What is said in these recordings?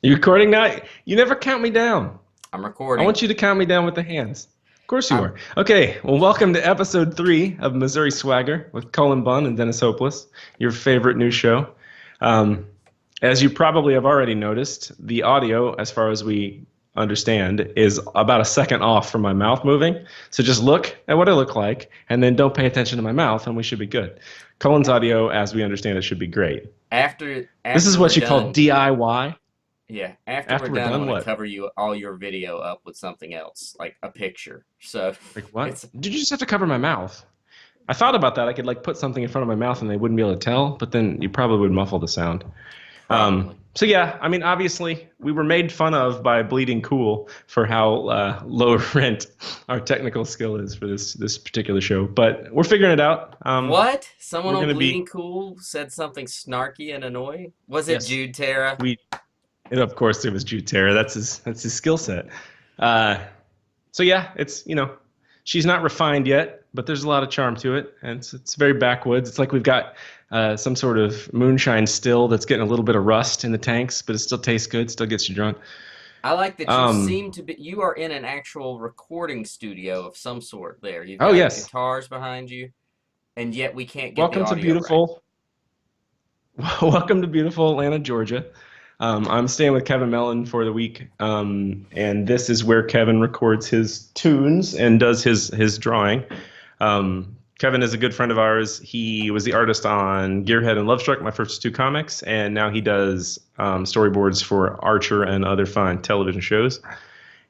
You recording now? You never count me down. I'm I recording. want you to count me down with the hands. Of course you I'm are. Okay, well, welcome to episode 3 of Missouri Swagger with Cullen Bunn and Dennis Hopeless, your favorite news show. Um, as you probably have already noticed, the audio, as far as we understand, is about a second off from my mouth moving. So just look at what I look like and then don't pay attention to my mouth, and we should be good. Cullen's audio, as we understand it, should be great. after This is after we're what you call done. DIY. Yeah, after we're After we're done, I'm done, gonna what? cover you all your video up with something else, like a picture. So Like what? it's Did you just have to cover my mouth? I thought about that. I could like put something in front of my mouth and they wouldn't be able to tell, but then you probably would muffle the sound. probably. So yeah, I mean, obviously we were made fun of by Bleeding Cool for how low rent our technical skill is for this particular show, but we're figuring it out. What? Someone We're on gonna Bleeding be Cool said something snarky and annoying? Was it yes, Jude Terra? we and of course it was Jude Terra. That's his skill set. Uh, so yeah, it's she's not refined yet, but there's a lot of charm to it, and it's very backwoods. It's like we've got some sort of moonshine still that's getting a little bit of rust in the tanks, but it still tastes good, still gets you drunk. I like that you Um, seem to be. You are in an actual recording studio of some sort. There, you've oh got yes, guitars behind you, and yet we can't get the welcome to audio right. beautiful, welcome to beautiful Atlanta, Georgia. I'm staying with Kevin Mellon for the week, and this is where Kevin records his tunes and does his drawing. Kevin is a good friend of ours. He was the artist on Gearhead and Lovestruck, my first two comics, and now he does storyboards for Archer and other fine television shows.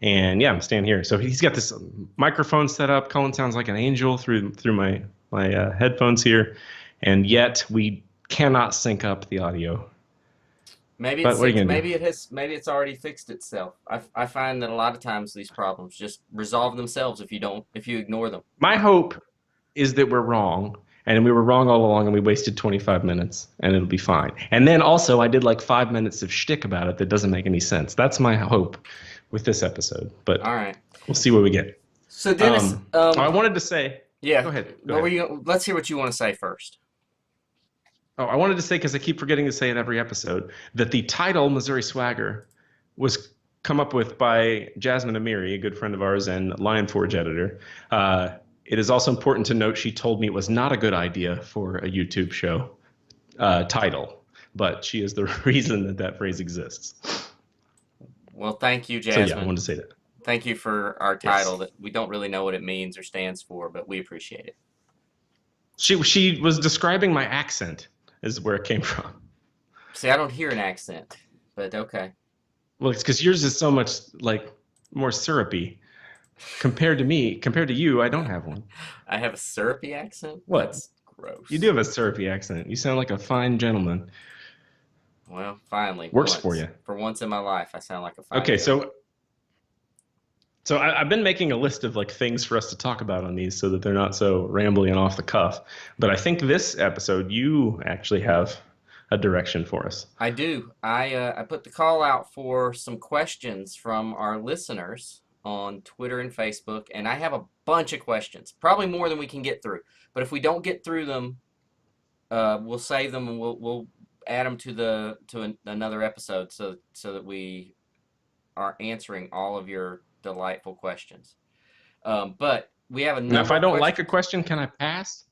And yeah, I'm staying here. So he's got this microphone set up. Cullen sounds like an angel through my headphones here, and yet we cannot sync up the audio. Maybe But it's what are you six. gonna do? Maybe it has. Maybe it's already fixed itself. I find that a lot of times these problems just resolve themselves if you ignore them. My hope is that we're wrong, and we were wrong all along, and we wasted 25 minutes, and it'll be fine. And then also, I did like 5 minutes of shtick about it that doesn't make any sense. That's my hope with this episode, but All right. we'll see what we get. So Dennis, I wanted to say, yeah. go ahead, go What were ahead. you? Let's hear what you want to say first. Oh, I wanted to say because I keep forgetting to say in every episode that the title Missouri Swagger was come up with by Jasmine Amiri, a good friend of ours and Lion Forge editor. It is also important to note she told me it was not a good idea for a YouTube show title, but she is the reason that that phrase exists. Well, thank you, So yeah, I Jasmine. wanted to say that. Thank you for our title Yes. that we don't really know what it means or stands for, but we appreciate it. She was describing my accent is where it came from. See, I don't hear an accent, but okay. Well, it's because yours is so much like more syrupy compared to me. Compared to you, I don't have one. I have a syrupy accent? What? That's You do gross. have a syrupy accent. You sound like a fine gentleman. Well, finally, Works for once. you. For once in my life, I sound like a fine Okay, gentleman. I've been making a list of like things for us to talk about on these so that they're not so rambly and off the cuff. But I think this episode you actually have a direction for us. I do. I put the call out for some questions from our listeners on Twitter and Facebook, and I have a bunch of questions, probably more than we can get through. But if we don't get through them, we'll save them and we'll add them to another episode so that we are answering all of your delightful questions. But we have a Now, if number I of don't like a questions. question, can I pass?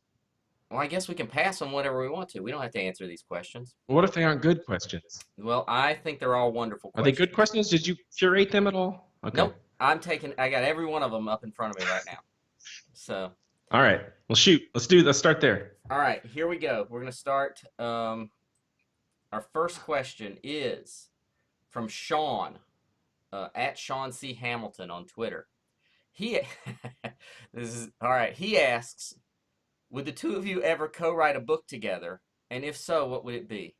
Well, I guess we can pass on whatever we want to. We don't have to answer these questions. What if they aren't good questions? Well, I think they're all wonderful Are they good questions. questions? Did you curate them at all? Okay. Nope. I got every one of them up in front of me right now. So, All right. Well, shoot. Let's start there. all right, here we go. We're going to start. Our first question is from Sean, at Sean C. Hamilton on Twitter. He, this is, all right. He asks, would the two of you ever co-write a book together? And if so, what would it be?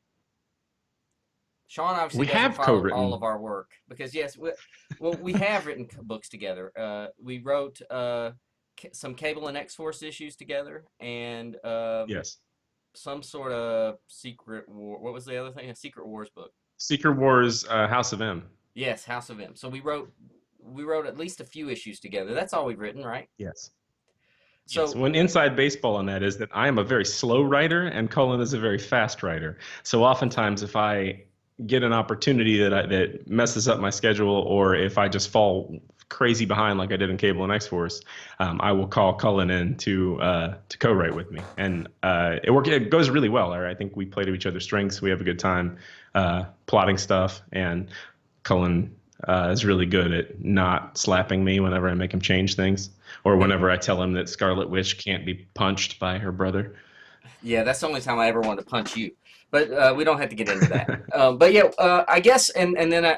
Sean obviously We doesn't have follow all co-written. of our work because yes, we have written books together. We wrote some Cable and X Force issues together, and Yes. some sort of Secret War. What was the other thing? A Secret Wars book. Secret Wars, House of M. Yes, House of M. So we wrote at least a few issues together. That's all we've written, right? Yes. Yes. So One inside baseball on that is that I am a very slow writer and Cullen is a very fast writer. So oftentimes if I get an opportunity that messes up my schedule, or if I just fall crazy behind like I did in Cable and X-Force, I will call Cullen in to co-write with me, and it goes really well. I think we play to each other's strengths. We have a good time plotting stuff, and Cullen is really good at not slapping me whenever I make him change things, or whenever I tell him that Scarlet Witch can't be punched by her brother. Yeah, that's the only time I ever wanted to punch you. But we don't have to get into that. But yeah, I guess, and then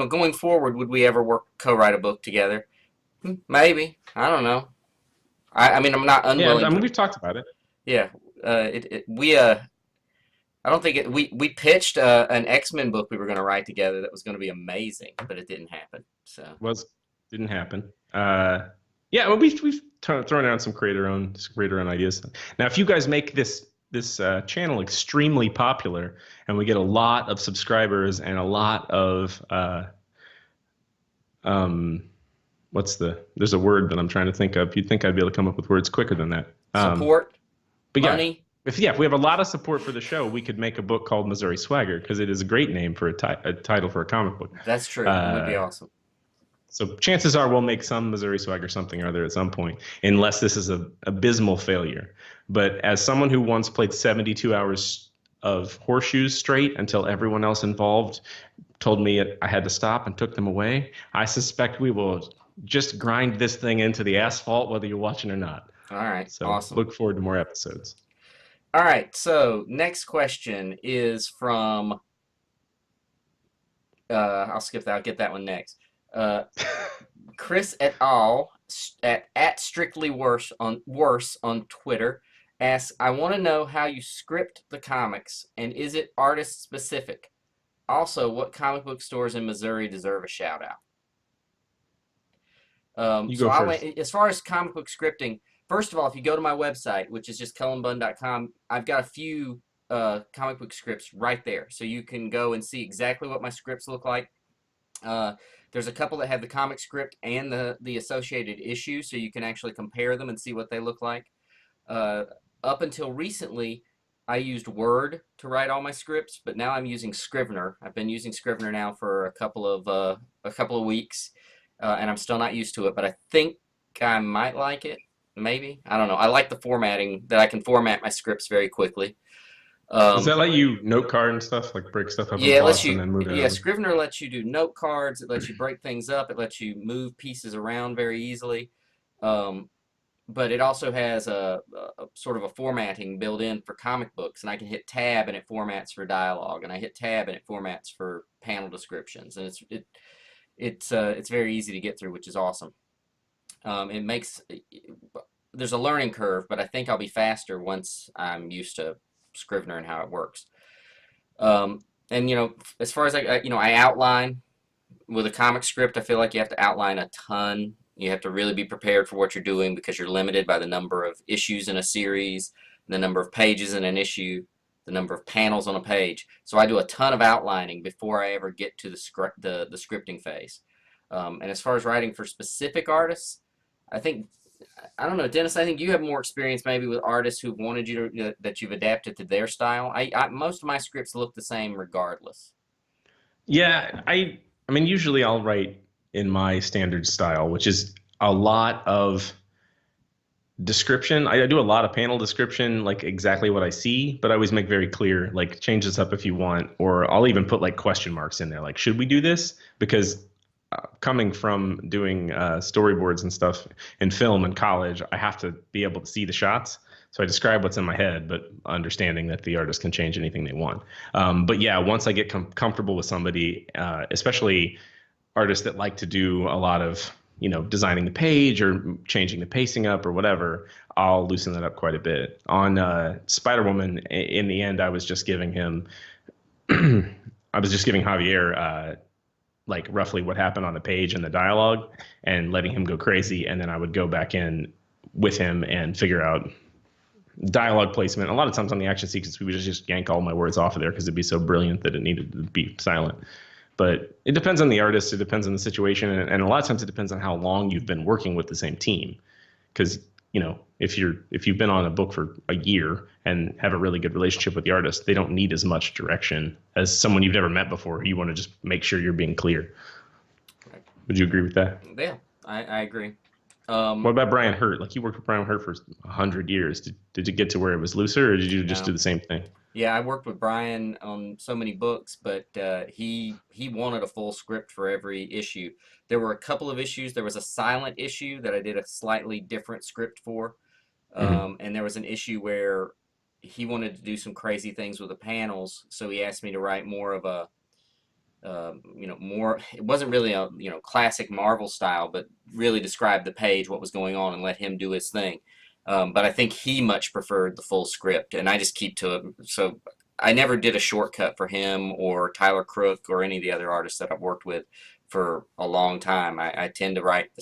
going forward, would we ever co-write a book together? Maybe. I don't know. I mean, I'm not Yeah, unwilling I mean, to. we've talked about it. Yeah. We I don't think we pitched an X-Men book we were going to write together that was going to be amazing, but it didn't happen. So. Was Didn't happen. Yeah, well, we've thrown out some creator own ideas. Now, if you guys make this channel extremely popular, and we get a lot of subscribers and a lot of there's a word that I'm trying to think of. You'd think I'd be able to come up with words quicker than that. Support. But money. Yeah, if we have a lot of support for the show, we could make a book called Missouri Swagger, because it is a great name for a title for a comic book. That's true. It would be awesome. So chances are we'll make some Missouri Swagger something or other at some point, unless this is an abysmal failure. But as someone who once played 72 hours of horseshoes straight until everyone else involved told me I had to stop and took them away, I suspect we will just grind this thing into the asphalt, whether you're watching or not. All right. So awesome. Look forward to more episodes. All right. So next question is from. I'll skip that. I'll get that one next. Chris et al. at Strictly Worse on Twitter asks, I want to know how you script the comics, and is it artist specific? Also, what comic book stores in Missouri deserve a shout out? You go first. As far as comic book scripting, first of all, if you go to my website, which is just cullenbunn.com, I've got a few comic book scripts right there, so you can go and see exactly what my scripts look like. There's a couple that have the comic script and the associated issue, so you can actually compare them and see what they look like. Up until recently, I used Word to write all my scripts, but now I'm using Scrivener. I've been using Scrivener now for a couple of weeks, and I'm still not used to it, but I think I might like it. Maybe. I don't know. I like the formatting, that I can format my scripts very quickly. Does that let you note card and stuff, like break stuff up in plots and then move it over? Scrivener lets you do note cards. It lets you break things up. It lets you move pieces around very easily. But it also has a sort of a formatting built in for comic books, and I can hit tab and it formats for dialogue, and I hit tab and it formats for panel descriptions, and it's very easy to get through, which is awesome. There's a learning curve, but I think I'll be faster once I'm used to Scrivener and how it works. And as far as I outline with a comic script. I feel like you have to outline a ton. You have to really be prepared for what you're doing, because you're limited by the number of issues in a series, the number of pages in an issue, the number of panels on a page. So I do a ton of outlining before I ever get to the scripting phase. And as far as writing for specific artists, I don't know, Dennis, I think you have more experience maybe with artists who've wanted you to, that you've adapted to their style. Most of my scripts look the same regardless. Yeah, I mean, usually I'll write in my standard style, which is a lot of description. I do a lot of panel description, like exactly what I see, but I always make very clear, like, change this up if you want, or I'll even put like question marks in there, like, should we do this? Because coming from doing storyboards and stuff in film in college, I have to be able to see the shots. So I describe what's in my head, but understanding that the artist can change anything they want. But yeah, once I get comfortable with somebody, especially artists that like to do a lot of, designing the page or changing the pacing up or whatever, I'll loosen that up quite a bit. On Spider-Woman, in the end, I was just giving him, Javier like roughly what happened on the page and the dialogue, and letting him go crazy. And then I would go back in with him and figure out dialogue placement. A lot of times on the action sequence, we would just yank all my words off of there because it'd be so brilliant that it needed to be silent. But it depends on the artist. It depends on the situation. And a lot of times it depends on how long you've been working with the same team. Because if you've been on a book for a year and have a really good relationship with the artist, they don't need as much direction as someone you've never met before. You want to just make sure you're being clear. Right. Would you agree with that? Yeah, I agree. What about Brian Hurt? Like you worked with Brian Hurt for 100 years. Did you get to where it was looser, or did you just do No. the same thing? Yeah, I worked with Brian on so many books, but he wanted a full script for every issue. There were a couple of issues. There was a silent issue that I did a slightly different script for, Hmm. and there was an issue where he wanted to do some crazy things with the panels, so he asked me to write more of a more. It wasn't really a classic Marvel style, but really describe the page, what was going on, and let him do his thing. But I think he much preferred the full script, and I just keep to it. So I never did a shortcut for him or Tyler Crook or any of the other artists that I've worked with for a long time. I tend to write the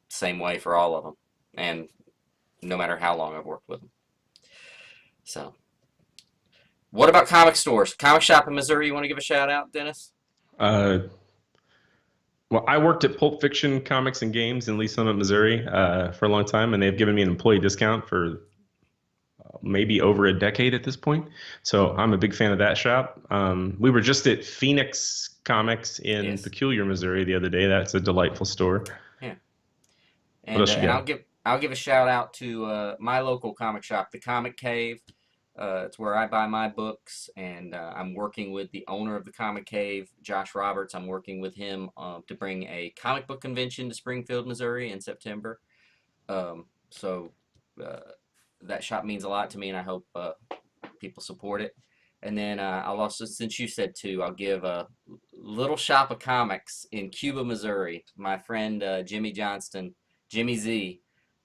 same way for all of them, and no matter how long I've worked with them. So, what about comic stores? Comic shop in Missouri, you want to give a shout out, Dennis? Uh, well, I worked at Pulp Fiction Comics and Games in Lee Summit, Missouri, for a long time, and they've given me an employee discount for maybe over a decade at this point. So I'm a big fan of that shop. We were just at Phoenix Comics in Yes. Peculiar, Missouri the other day. That's a delightful store. Yeah. What And else you and got? I'll give a shout out to my local comic shop, the Comic Cave. It's where I buy my books, and I'm working with the owner of the Comic Cave, Josh Roberts. I'm working with him to bring a comic book convention to Springfield, Missouri in September. So uh, that shop means a lot to me, and I hope people support it. And then I'll also, since you said two, I'll give a little shop of comics in Cuba, Missouri. My friend Jimmy Johnston, Jimmy Z,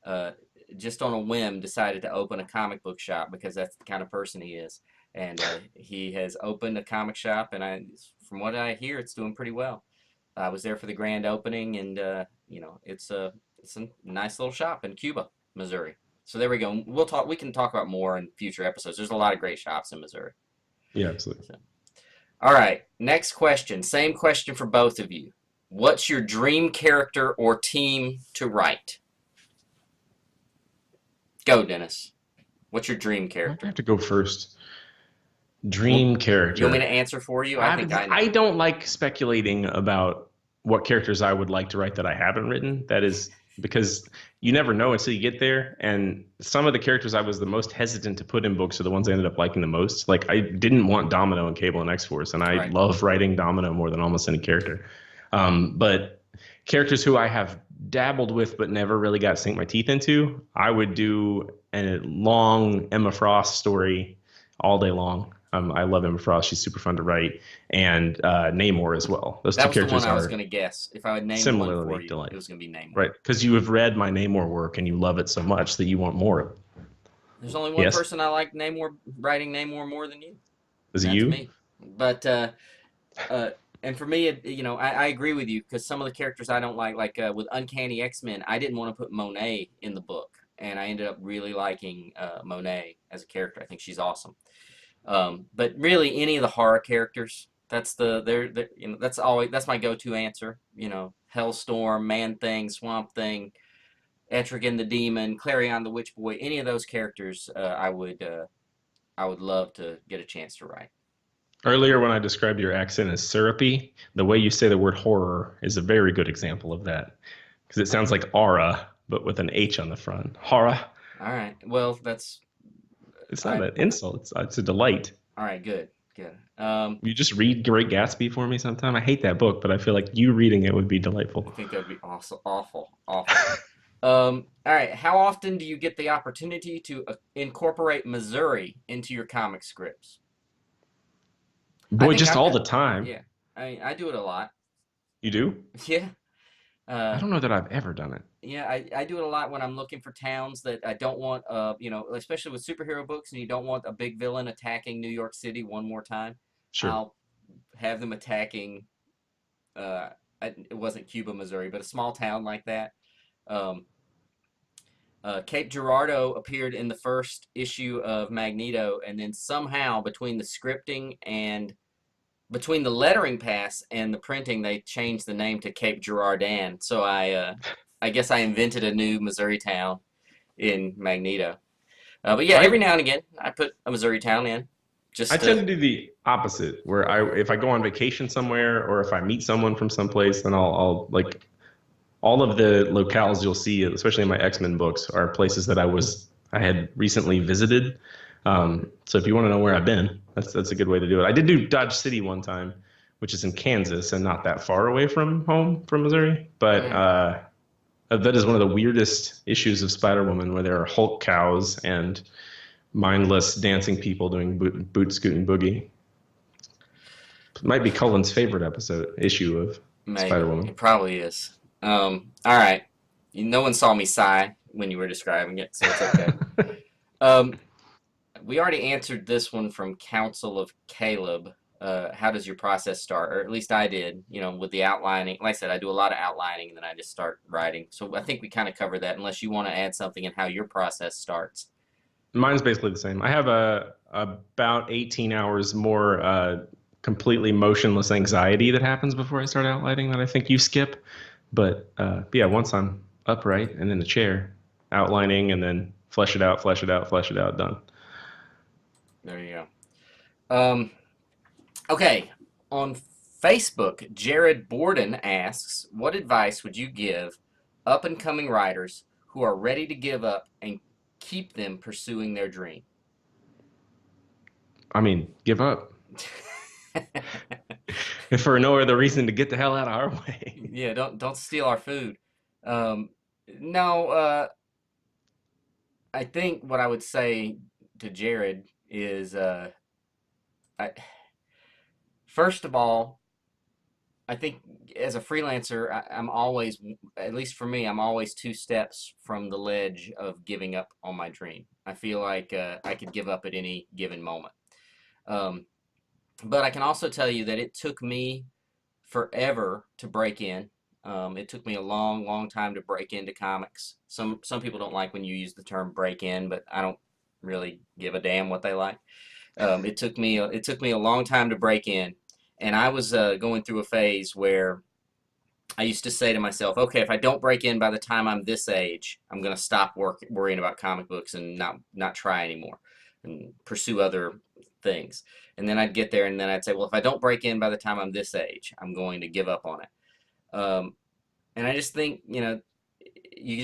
uh, just on a whim decided to open a comic book shop because that's the kind of person he is. And he has opened a comic shop, and from what I hear, it's doing pretty well. I was there for the grand opening, and it's a nice little shop in Cuba, Missouri. So there we go. We'll talk. We can talk about more in future episodes. There's a lot of great shops in Missouri. Yeah, absolutely. So, all right. Next question. Same question for both of you. What's your dream character or team to write? Go, Dennis. What's your dream I character? have to go first. Well, Dream you want me to character. answer for you? I think I I know. don't like speculating about what characters I would like to write that I haven't written. That is because you never know until you get there. And some of the characters I was the most hesitant to put in books are the ones I ended up liking the most. Like I didn't want Domino and Cable and X Force, and I Right. love writing Domino more than almost any character. But characters who I have dabbled with but never really got to sink my teeth into, I would do a long Emma Frost story all day long. I love Emma Frost. She's super fun to write. And Namor as well. Those That two was the one characters I was are going to guess. If I would name one for similarly you, it delightful, was going to be Namor. right? Because you have read my Namor work and you love it so much that you want more of it. There's only one Yes? person I like Namor writing Namor more than you. Is it That's you? me. But uh, and for me, I agree with you because some of the characters I don't like with Uncanny X-Men, I didn't want to put Monet in the book, and I ended up really liking Monet as a character. I think she's awesome. But really, any of the horror characters, that's my go-to answer. Hellstorm, Man Thing, Swamp Thing, Etrigan the Demon, Clarion the Witch Boy, any of those characters, I would love to get a chance to write. Earlier, when I described your accent as syrupy, the way you say the word horror is a very good example of that. Because it sounds like aura, but with an H on the front. Horror. All right. Well, It's all not right. an insult, it's a delight. All right. Good. Good. You just read Great Gatsby for me sometime. I hate that book, but I feel like you reading it would be I delightful. think that would be awesome. Awful. Awful. All right. How often do you get the opportunity to incorporate Missouri into your comic scripts? I Boy, think just I've all got. the time. Yeah. I do it a lot. You do? Yeah. I Uh, don't know that I've ever done it. yeah, I do it a lot when I'm looking for towns that I don't want, especially with superhero books, and you don't want a big villain attacking New York City one more time. Sure. I'll have them attacking, uh, it wasn't Cuba, Missouri, but a small town like that. Um, Cape Girardeau appeared in the first issue of Magneto, and then somehow between the scripting and between the lettering pass and the printing, they changed the name to Cape Girardeau. So I guess I invented a new Missouri town, in Magneto. But yeah, every I now and again, I put a Missouri town in I just tend to. to do the opposite, where if I go on vacation somewhere or if I meet someone from someplace, then I'll like all of the locales you'll see, especially in my X-Men books, are places that I had recently visited. So if you want to know where I've been, that's a good way to do it. I did do Dodge City one time, which is in Kansas and not that far away from home from Missouri. But Mm. that is one of the weirdest issues of Spider-Woman, where there are Hulk cows and mindless dancing people doing boot scooting boogie. Might be Cullen's favorite issue of Maybe Spider-Woman. it probably is. All right. No one saw me sigh when you were describing it, so it's okay. Um, we already answered this one from Council of Caleb. How does your process start? Or at least I did, with the outlining. Like I said, I do a lot of outlining and then I just start writing. So I think we kind of covered that, unless you want to add something in how your process starts. Mine's basically the same. I have about 18 hours more completely motionless anxiety that happens before I start outlining that I think you skip. But yeah, once I'm upright and in the chair, outlining and then flesh it out, flesh it out, flesh it out, done. There you go. Okay. On Facebook, Jared Borden asks, what advice would you give up and coming writers who are ready to give up and keep them pursuing their dream? I mean, give up. If for no other reason to get the hell out of our way. Yeah, don't steal our food. Um, no, I think what I would say to Jared is, I, first of all, I think as a freelancer, I'm always, at least for me, I'm always two steps from the ledge of giving up on my dream. I feel like I could give up at any given moment. Um, but I can also tell you that it took me forever to break in. It took me a long, long time to break into comics. Some people don't like when you use the term break in, but I don't really give a damn what they like. It took me a long time to break in, and I was going through a phase where I used to say to myself, okay, if I don't break in by the time I'm this age, I'm gonna stop worrying about comic books and not try anymore and pursue other things. And then I'd get there, and then I'd say, well, if I don't break in by the time I'm this age, I'm going to give up on it. Um, and I just think, you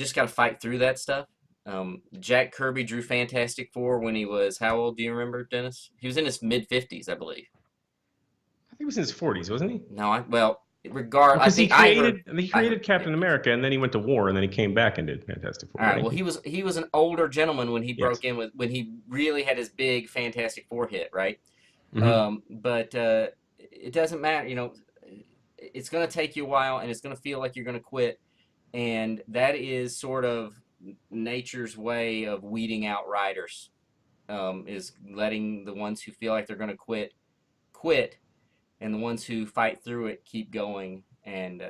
just got to fight through that stuff. Jack Kirby drew Fantastic Four when he was, how old do you remember, Dennis? He was in his mid 50s, I believe. I think he was in his 40s, wasn't he? No, I Because think I heard, he I heard created Captain 50s. America, and then he went to war, and then he came back and did Fantastic Four, All right. right? Well, he was an older gentleman when he Yes. broke in when he really had his big Fantastic Four hit, right? Hmm. But it doesn't matter. It's going to take you a while, and it's going to feel like you're going to quit, and that is sort of nature's way of weeding out writers. Is letting the ones who feel like they're going to quit, and the ones who fight through it keep going. And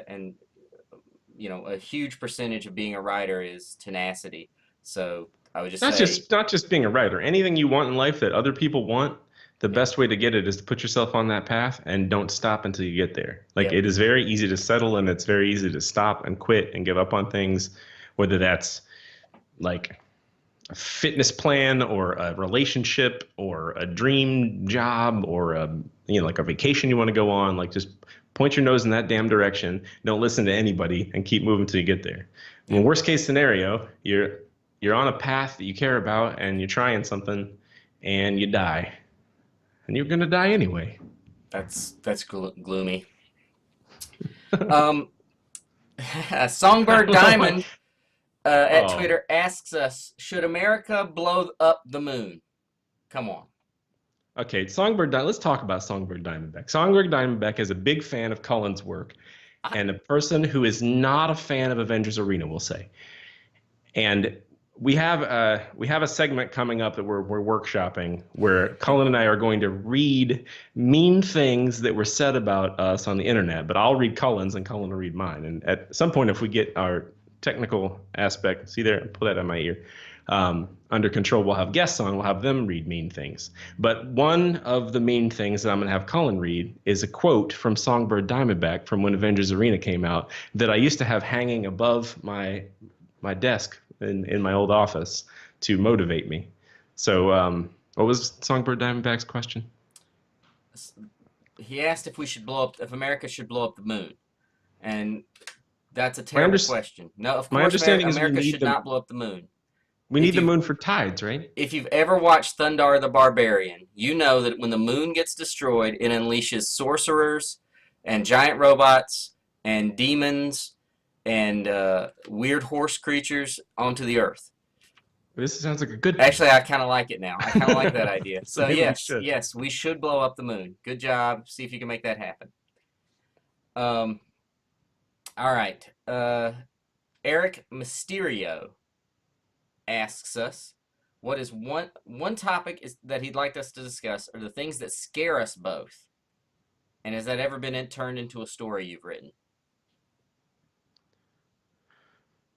a huge percentage of being a writer is tenacity. So I would just say, Not just being a writer. Anything you want in life that other people want, the yep, best way to get it is to put yourself on that path and don't stop until you get there. Like yep, it is very easy to settle and it's very easy to stop and quit and give up on things, whether that's like a fitness plan or a relationship or a dream job or like a vacation you want to go on. Like just point your nose in that damn direction. Don't listen to anybody and keep moving till you get there. Well, yep. worst case scenario, you're on a path that you care about and you're trying something and you die. And you're gonna die anyway. That's gloomy. Um, Songbird Diamond at Oh, Twitter asks us, should America blow up the moon? Come on. okay. Let's talk about Songbird Diamondback. Songbird Diamondback is a big fan of Cullen's work I, and a person who is not a fan of Avengers Arena, we'll say. And we have a segment coming up that we're workshopping where Cullen and I are going to read mean things that were said about us on the internet. But I'll read Cullen's and Cullen will read mine. And at some point, if we get our technical aspect, see there, pull that out of my ear, under control, we'll have guests on. We'll have them read mean things. But one of the mean things that I'm going to have Cullen read is a quote from Songbird Diamondback from when Avengers Arena came out that I used to have hanging above my desk in my old office to motivate me. So, what was Songbird Diamondback's question? He asked if if America should blow up the moon, and that's a My terrible under, question. No, of my course, understanding is America should not blow up the moon. we If need the you moon for tides, right? if you've ever watched Thundar the Barbarian, you know that when the moon gets destroyed, it unleashes sorcerers and giant robots and demons and weird horse creatures onto the earth. This sounds like a good thing. Actually, I kind of like it now. I kind of like that idea. So So maybe we yes, should. yes, we should blow up the moon. Good job. See if you can make that happen. Um, all right. Eric Mysterio asks us, what is one topic is that he'd like us to discuss are the things that scare us both, and has that ever been turned into a story you've written?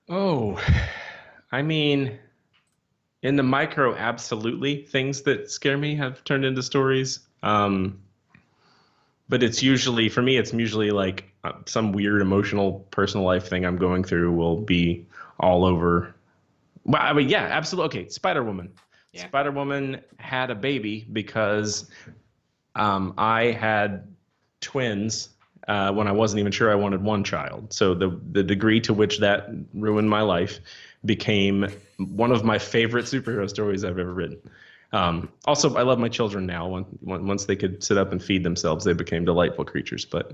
Oh, I mean, in the micro, absolutely. Things that scare me have turned into stories. But it's usually, for me, it's usually like some weird emotional personal life thing I'm going through will be all over. Well, I mean, yeah, absolutely. Okay, Spider Woman. Yeah. Spider Woman had a baby because I had twins when I wasn't even sure I wanted one child. So the degree to which that ruined my life became one of my favorite superhero stories I've ever written. Also, I love my children now. Once they could sit up and feed themselves, they became delightful creatures. But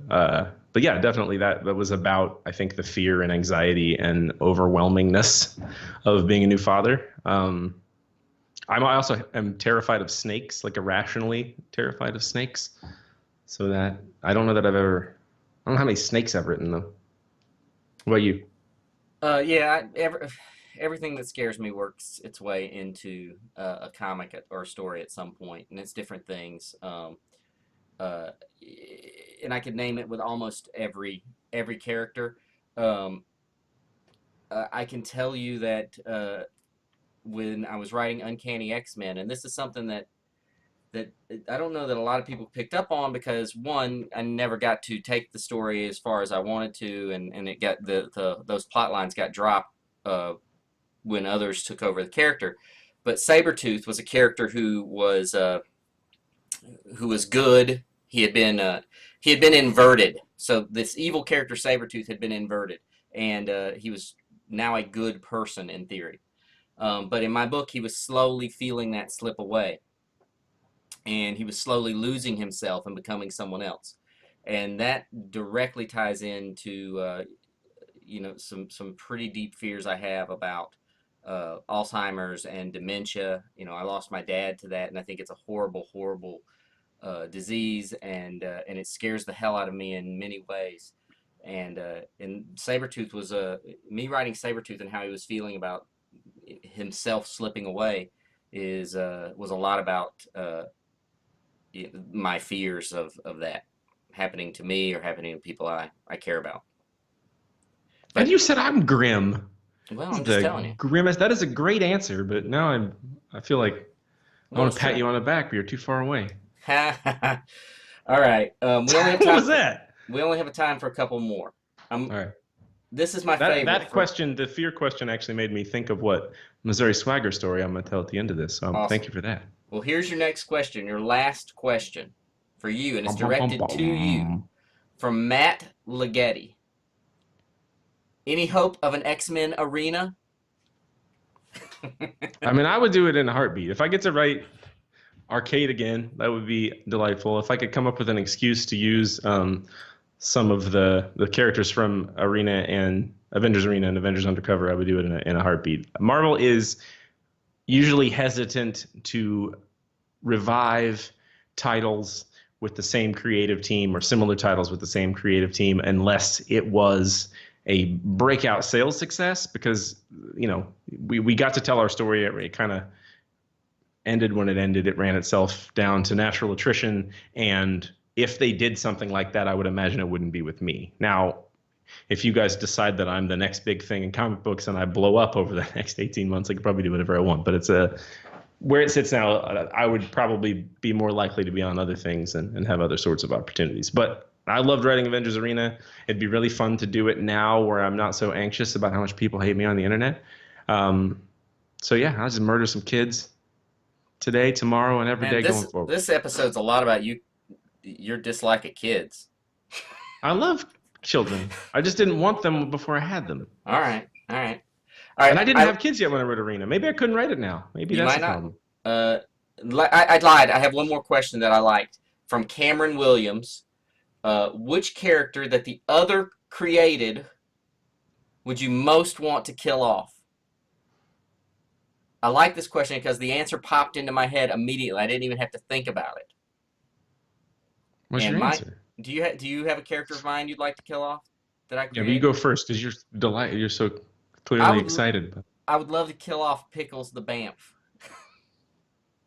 yeah, definitely that was about, I think, the fear and anxiety and overwhelmingness of being a new father. I also am terrified of snakes, like irrationally terrified of snakes. So that I don't know that I don't know how many snakes I've written though. What about you? Yeah, everything that scares me works its way into a comic or a story at some point, and it's different things. Uh, and I could name it with almost every character. Um, I can tell you that when I was writing Uncanny X-Men, and this is something that I don't know that a lot of people picked up on because one, I never got to take the story as far as I wanted to, and it got those plot lines got dropped when others took over the character. But Sabretooth was a character who was good. He had been inverted. So this evil character Sabretooth had been inverted, and he was now a good person in theory. But in my book, he was slowly feeling that slip away, and he was slowly losing himself and becoming someone else, and that directly ties into some pretty deep fears I have about Alzheimer's and dementia. I lost my dad to that, and I think it's a horrible, horrible disease, and it scares the hell out of me in many ways. And Sabretooth was me writing Sabretooth and how he was feeling about himself slipping away was a lot about my fears of that happening to me or happening to people I care about. And But you said I'm grim. well, This I'm is just the telling you. grimmest. That is a great answer, but now I feel like I Well, want let's to pat try. you on the back, but you're too far away. All right. We only have What time was for that? a couple more. All right. This is my favorite That from question, the fear question, actually made me think of what Missouri Swagger story I'm going to tell at the end of this. So thank awesome. you for that. Well, here's your next question, your last question for you, and it's Bum, bum, bum, directed to you bum. from Matt Leggetti. Any hope of an X-Men arena? I mean, I would do it in a heartbeat. If I get to write arcade again, that would be delightful. If I could come up with an excuse to use some of the characters from Arena and Avengers Arena and Avengers Undercover, I would do it in a heartbeat. Marvel is usually hesitant to revive titles with the same creative team or similar titles with the same creative team unless it was a breakout sales success because we got to tell our story. It kind of ended when it ended. It ran itself down to natural attrition, and if they did something like that, I would imagine it wouldn't be with me. Now, if you guys decide that I'm the next big thing in comic books and I blow up over the next 18 months, I could probably do whatever I want. But it's where it sits now, I would probably be more likely to be on other things and have other sorts of opportunities. But I loved writing Avengers Arena. It'd be really fun to do it now where I'm not so anxious about how much people hate me on the internet. Um, so yeah, I'll just murder some kids today, tomorrow, and every Man, day this going forward. this episode's a lot about your dislike of kids. I love children. I just didn't want them before I had them. All right, all right, all And right. I didn't have kids yet when I wrote Arena. Maybe I couldn't write it now. Maybe You that's might the not. problem. Uh, I lied. I have one more question that I liked from Cameron Williams. Which character that the other created would you most want to kill off? I like this question because the answer popped into my head immediately. I didn't even have to think about it. What's And your my, answer? do you have a character of mine you'd like to kill off that I Yeah, but you created? go first because you're delighted. You're so I clearly would excited. I would love to kill off Pickles the Bamf.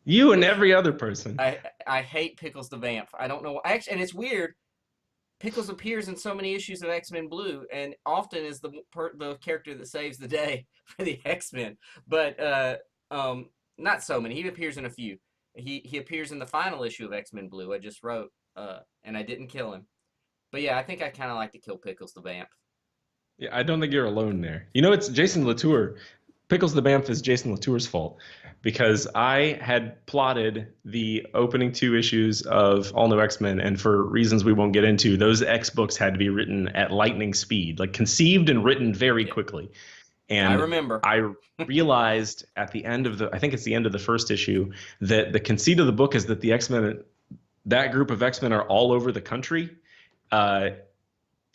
You and every other person. I hate Pickles the Vamp. I don't know. Actually, and it's weird. Pickles appears in so many issues of X-Men Blue, and often is the character that saves the day for the X-Men. But not so many. He appears in a few. He appears in the final issue of X-Men Blue. I just wrote, and I didn't kill him. But yeah, I think I kind of like to kill Pickles the Vamp. Yeah, I don't think you're alone there. You know, it's Jason Latour. Pickles the Bamf is Jason Latour's fault because I had plotted the opening two issues of All New X-Men, and for reasons we won't get into, those X books had to be written at lightning speed, like conceived and written very Yeah, quickly. I And remember. I realized at the end of I think it's the end of the first issue, that the conceit of the book is that the X-Men, that group of X-Men are all over the country. Uh,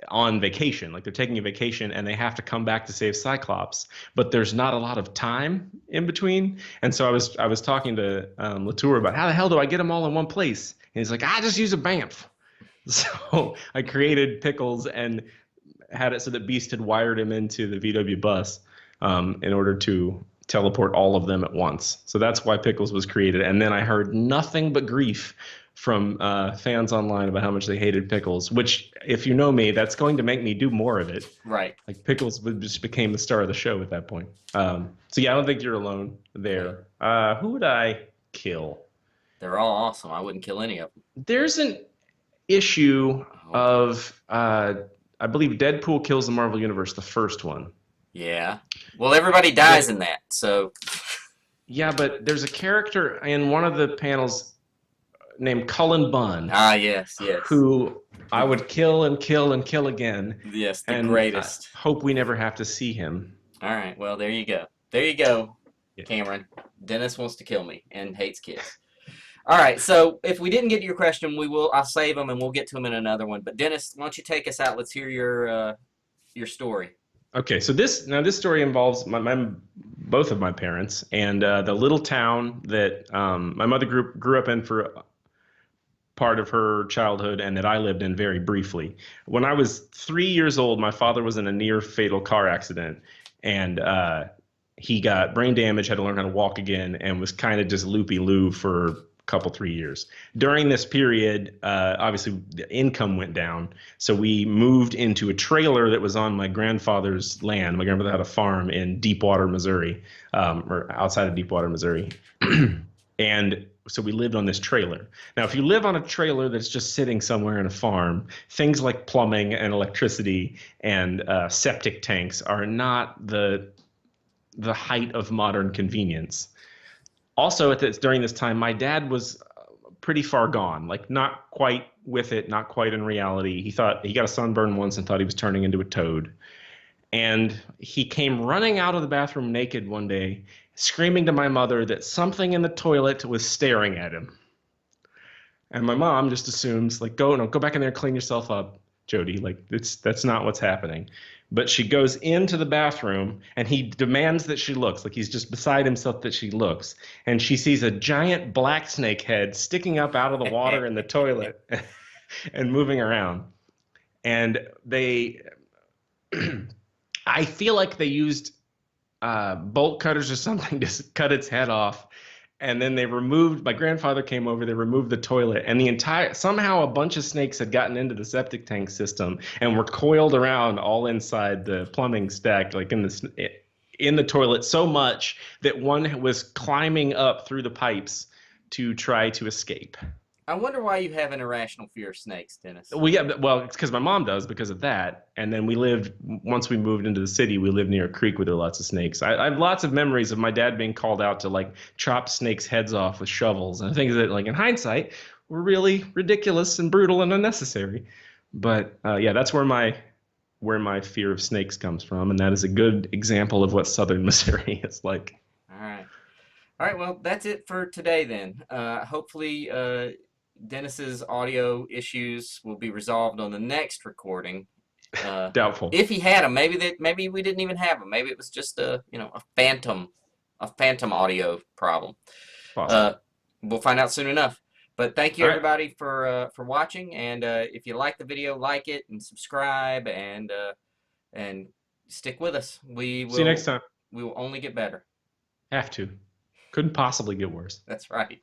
on vacation, like they're taking a vacation and they have to come back to save Cyclops, but there's not a lot of time in between. And so I was talking to Latour about how the hell do I get them all in one place, and he's like, I just use a Bamf. So I created Pickles and had it so that Beast had wired him into the VW bus in order to teleport all of them at once. So that's why Pickles was created. And then I heard nothing but grief from fans online about how much they hated Pickles, which, if you know me, that's going to make me do more of it. Right. Like Pickles just became the star of the show at that point. So yeah, I don't think you're alone Okay. there. Who would I kill? They're all awesome. I wouldn't kill any of them. There's an issue Oh boy. of I believe Deadpool kills the Marvel Universe, the first one. Yeah. Well, everybody dies That in that, so Yeah, but there's a character in one of the panels named Cullen Bunn yes, yes. who I would kill and kill and kill again, Yes, the and I greatest. hope we never have to see him. All right, well, there you go. There you go, Yeah. Cameron. Dennis wants to kill me and hates kids. All right, so if we didn't get to your question, I'll save them and we'll get to them in another one. But Dennis, why don't you take us out? Let's hear your story. Okay, so this story involves my both of my parents and the little town that my mother grew up in for part of her childhood and that I lived in very briefly. When I was 3 years old, my father was in a near fatal car accident, and he got brain damage, had to learn how to walk again, and was kind of just loopy loo for a couple 3 years. During this period, obviously the income went down, so we moved into a trailer that was on my grandfather's land. My grandfather had a farm in Deepwater, Missouri, or outside of Deepwater, Missouri. And so we lived on this trailer. Now, if you live on a trailer that's just sitting somewhere in a farm, things like plumbing and electricity and septic tanks are not the height of modern convenience. Also, during this time, my dad was pretty far gone, like not quite with it, not quite in reality. He thought he got a sunburn once and thought he was turning into a toad. And he came running out of the bathroom naked one day, screaming to my mother that something in the toilet was staring at him. And my mom just assumes, like, go no, go back in there and clean yourself up, Jody. Like, that's not what's happening. But she goes into the bathroom and he demands that she looks, like he's just beside himself that she looks. And she sees a giant black snake head sticking up out of the water in the toilet and moving around. And I feel like they used bolt cutters or something to cut its head off. And then my grandfather came over, they removed the toilet, and somehow a bunch of snakes had gotten into the septic tank system and were coiled around all inside the plumbing stack, like in the toilet, so much that one was climbing up through the pipes to try to escape. I wonder why you have an irrational fear of snakes, Dennis. Well, it's because my mom does because of that. And then once we moved into the city, we lived near a creek where there were lots of snakes. I have lots of memories of my dad being called out to like chop snakes' heads off with shovels and things that, like in hindsight, were really ridiculous and brutal and unnecessary. But yeah, that's where my fear of snakes comes from, and that is a good example of what Southern Missouri is like. All right. All right, well, that's it for today then. Hopefully, Dennis's audio issues will be resolved on the next recording. Doubtful. If he had them, maybe we didn't even have them. Maybe it was just a phantom audio problem. Uh, Possible. we'll find out soon enough. But thank you All right. everybody for watching, and if you like the video, like it and subscribe, and stick with us. See you next time. We will only get better. Have to. Couldn't possibly get worse. That's right.